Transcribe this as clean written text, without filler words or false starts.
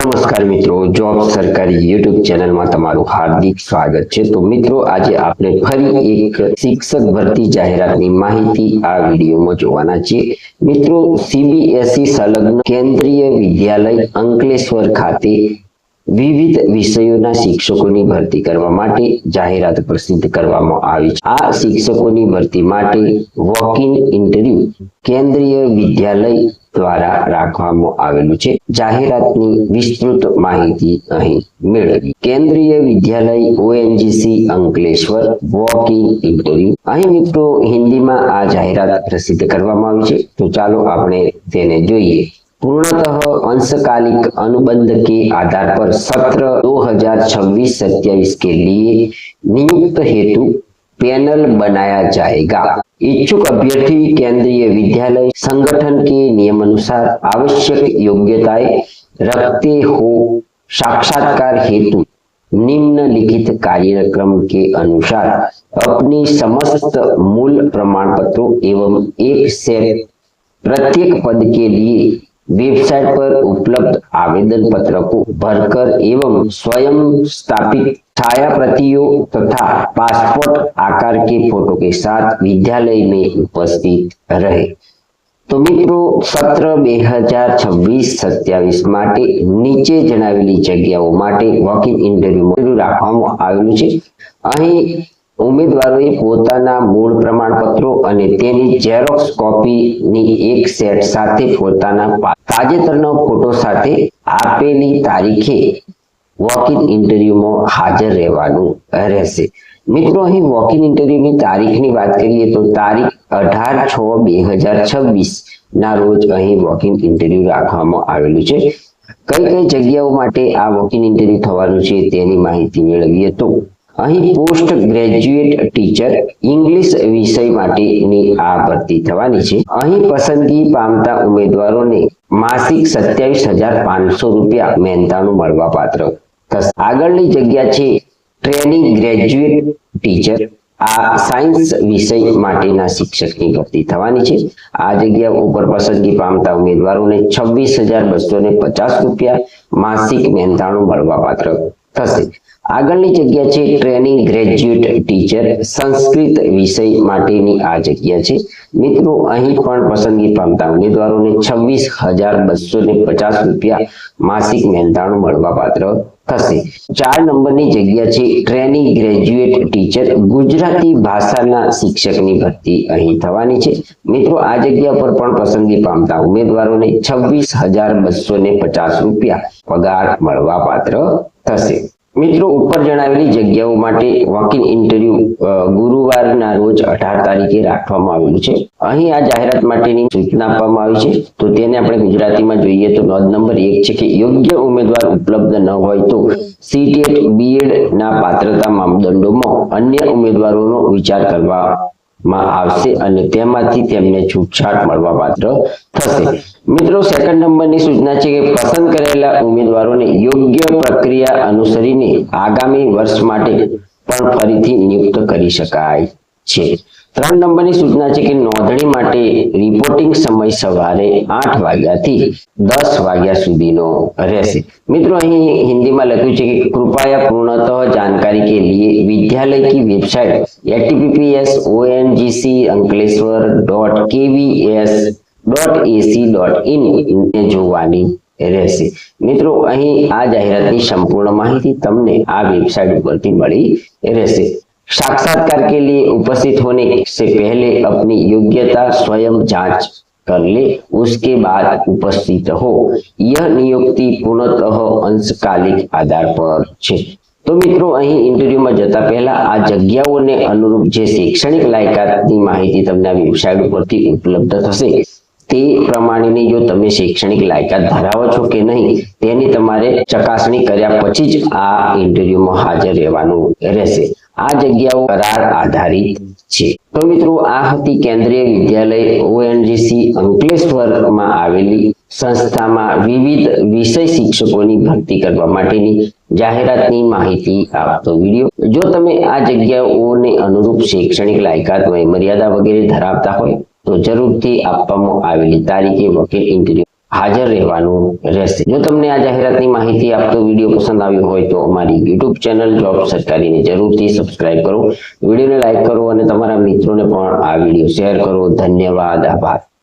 નમસ્કાર મિત્રો, જોબ સરકારી યુટ્યુબ ચેનલમાં તમારું હાર્દિક સ્વાગત છે। તો મિત્રો, આજે આપણે ફરી એક શિક્ષક ભરતી જાહેરાતની માહિતી આ વિડીયોમાં જોવાના છીએ। મિત્રો, સીબીએસઈ સંલગ્ન કેન્દ્રીય વિદ્યાલય અંકલેશ્વર ખાતે વિવિધ વિષયોના શિક્ષકોની ભરતી કરવા માટે જાહેરાત પ્રસિદ્ધ કરવામાં આવી છે। આ શિક્ષકોની ભરતી માટે વોક ઇન ઇન્ટરવ્યુ કેન્દ્રીય વિદ્યાલય દ્વારા રાખવામાં આવેલું છે। જાહેરાતની વિસ્તૃત માહિતી અહીં મેળવી। Kendriya Vidyalaya ONGC Ankleshwar walk in interview. અહીં મિત્રો હિન્દીમાં આ જાહેરાત પ્રસિદ્ધ કરવામાં આવી છે, તો ચાલો આપણે તેને જોઈએ। पूर्णतः अंशकालिक अनुबंध के आधार पर सत्र 2026-27 के लिए नियुक्त हेतु पैनल बनाया जाएगा। इच्छुक अभ्यर्थी केंद्रीय विद्यालय संगठन के नियमानुसार आवश्यक योग्यताएं रखते हो साक्षात्कार हेतु निम्नलिखित कार्यक्रम के अनुसार अपनी समस्त मूल प्रमाण पत्रों एवं एक सेट प्रत्येक पद के लिए वेबसाइट पर उपलब्ध आवेदन पत्र को भरकर एवं स्वयं स्थापित छाया प्रतियों तथा पासपोर्ट आकार के फोटो के साथ विद्यालय में उपस्थित रहे। तो मित्रों, सत्र 2026-27 माटे नीचे जणावेली जग्याओं माटे वॉक इन इंटरव्यू राखवामां आवेलुं छे। અહીં ઉમેદવારોએ પોતાના મૂળ પ્રમાણપત્રો અને તેની ઝેરોક્સ કોપીની એક સેટ સાથે પોતાના તાજેતરના ફોટો સાથે આપેલી તારીખે વોક ઇન ઇન્ટરવ્યુમાં હાજર રહેવાનું રહેશે। મિત્રો, અહીં વોક ઇન ઇન્ટરવ્યુની તારીખની વાત કરીએ તો તારીખ 18/6/2026 ના રોજ અહીં વોક ઇન ઇન્ટરવ્યુ રાખવામાં આવેલું છે। કઈ કઈ જગ્યાઓ માટે આ વોક ઇન ઇન્ટરવ્યુ થવાનું છે તેની માહિતી મેળવીએ તો અહીં પોસ્ટ ગ્રેજ્યુએટ ટીચર ઇંગ્લિશ વિષય માટેની આ ભરતી થવાની છે। અહીં પસંદગી પામતા ઉમેદવારોને માસિક 27,500 રૂપિયા મહેનતાણું મળવાપાત્ર થશે। આગળની જગ્યા છે ટ્રેનિંગ ગ્રેજ્યુએટ ટીચર। આ સાયન્સ વિષય માટેના શિક્ષકની ભરતી થવાની છે। આ જગ્યા ઉપર પસંદગી પામતા ઉમેદવારોને 26,250 રૂપિયા માસિક મહેનતાણું મળવાપાત્ર થશે। આગળની જગ્યા છે ટ્રેનિંગ ગ્રેજ્યુએટ ટીચર સંસ્કૃત વિષય માટેની આ જગ્યા છે। મિત્રો, અહીં પણ પસંદગી પામતા ઉમેદવારોને 26,250 રૂપિયા માસિક મહેનતાણું મળવાપાત્ર થશે। 4 નંબરની જગ્યા છે ટ્રેનિંગ ગ્રેજ્યુએટ ટીચર ગુજરાતી ભાષાના શિક્ષકની ભરતી અહીં થવાની છે। મિત્રો, આ જગ્યા પર પણ પસંદગી પામતા ઉમેદવારોને 26,250 રૂપિયા પગાર મળવાપાત્ર થશે। મિત્રો, ઉપર જણાવેલી જગ્યાઓ માટે વોક ઇન ઇન્ટરવ્યુ ગુરુવારના રોજ 18 તારીખે રાખવામાં આવેલું છે। અહીં આ જાહેરાત માટેની સૂચના આપવામાં આવી છે, તો તેને આપણે ગુજરાતીમાં જોઈએ તો નોંધ નંબર 1 છે કે યોગ્ય ઉમેદવાર ઉપલબ્ધ ન હોય તો સીટેટ બીએડ ના પાત્રતા માપદંડોમાં अन्य ઉમેદવારોનો વિચાર કરવામાં આવશે અને તેમાંથી તેમને છૂટછાટ મળવાપાત્ર થશે। મિત્રો, સેકન્ડ નંબરની સૂચના છે કે પસંદ કરેલા ઉમેદવારોને યોગ્ય પ્રક્રિયા અનુસરીને આગામી વર્ષ માટે પણ ફરીથી નિયુક્ત કરી શકાય છે। 3 નંબરની સૂચના છે કે નોંધણી માટે રિપોર્ટિંગ સમય સવારે 8 વાગ્યાથી 10 વાગ્યા સુધીનો રહેશે। મિત્રો, અહીં હિન્દીમાં લખ્યું છે કે કૃપયા પૂર્णतः जानकारी के लिए विद्यालय की वेबसाइट https://onggc.kvs.ac.in ने જોવાની રહેશે। મિત્રો, અહીં આ જાહેરાતની સંપૂર્ણ માહિતી તમને આ વેબસાઇટ ઉપરથી મળી રહેશે। साक्षात्कार के लिए उपस्थित होने से पहले अपनी योग्यता स्वयं जांच कर ले, उसके बाद उपस्थित हो। यह नियुक्ति पूर्णतः अंशकालिक आधार पर है। तो मित्रों, અહીં ઇન્ટરવ્યુમાં જતા પહેલા આ જગ્યાઓને અનુરૂપ જે શૈક્ષણિક લાયકાતની માહિતી તમને આ વેબસાઇટ ઉપરથી ઉપલબ્ધ થશે તે પ્રમાણેની જો તમે શૈક્ષણિક લાયકાત ધરાવો છો કે નહીં તેની તમારે ચકાસણી કર્યા પછી જ આ ઇન્ટરવ્યુમાં હાજર રહેવાનું રહેશે। આ જગ્યાઓ કરાર આધારિત છે। તો મિત્રો, આ હતી કેન્દ્રીય વિદ્યાલય ઓએનજીસી અંકલેશ્વરમાં આવેલી સંસ્થામાં વિવિધ વિષય શિક્ષકોની ભરતી કરવા માટેની જાહેરાતની માહિતી આપતો વિડીયો। જો તમે આ જગ્યાઓને અનુરૂપ શૈક્ષણિક લાયકાત મર્યાદા વગેરે ધરાવતા હોય તો જરૂરથી આપવામાં આવેલી તારીખે વોક ઇન ઇન્ટરવ્યુ હાજર રહેવાનું રહેશે। જો તમને આ જાહેરાતની માહિતી આપતો વિડીયો પસંદ આવ્યો હોય તો અમારી YouTube ચેનલ જોબ સરકારીને જરૂરથી સબસ્ક્રાઇબ કરો, વિડીયોને લાઈક કરો અને તમારા મિત્રોને પણ આ વિડીયો શેર કરો। ધન્યવાદ, આભાર।